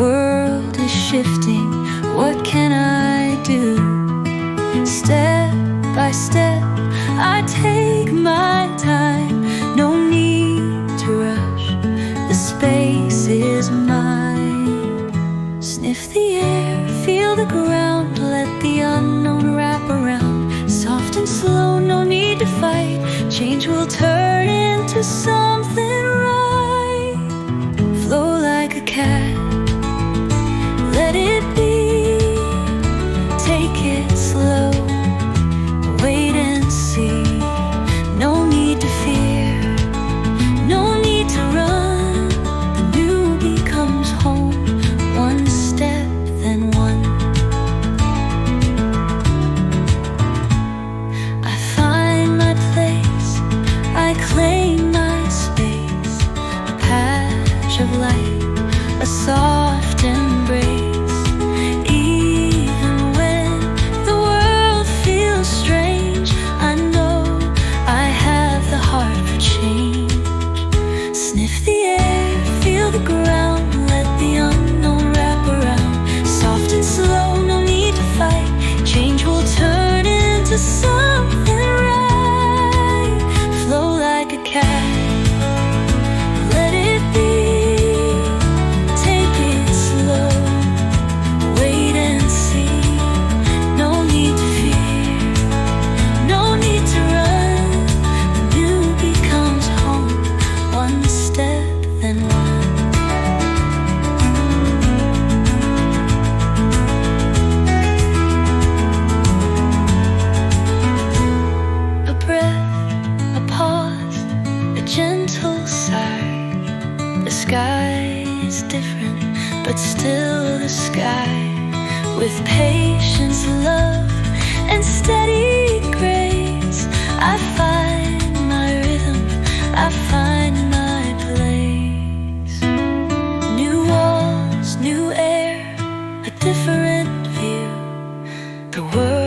world is shifting, what can I do? Step by step, I take my time. No need to rush, the space is mine. Sniff the air, feel the ground, let the unknown wrap around. Soft and slow, no need to fight. Change will turn into something right. Flow like a cat, let it be. Take it slow, wait and see. No need to fear, no need to run. The new becomes home, one step then one. I find my place, I claim my space. A patch of light, a soft embrace. Even when the world feels strange, I know I have the heart for change. Sniff the air, feel the ground, let the unknown wrap around. Soft and slow, no need to fight. Change will turn into something right. Flow like a cat, let it be. Take it slow, wait and see. No need to fear, no need to run. The new becomes home, one step then one. A breath, a pause, a gentle sigh. The sky is different, but still the sky. With patience, love, and steady grace, I find my rhythm, I find my place. New walls, new air, a different view. The world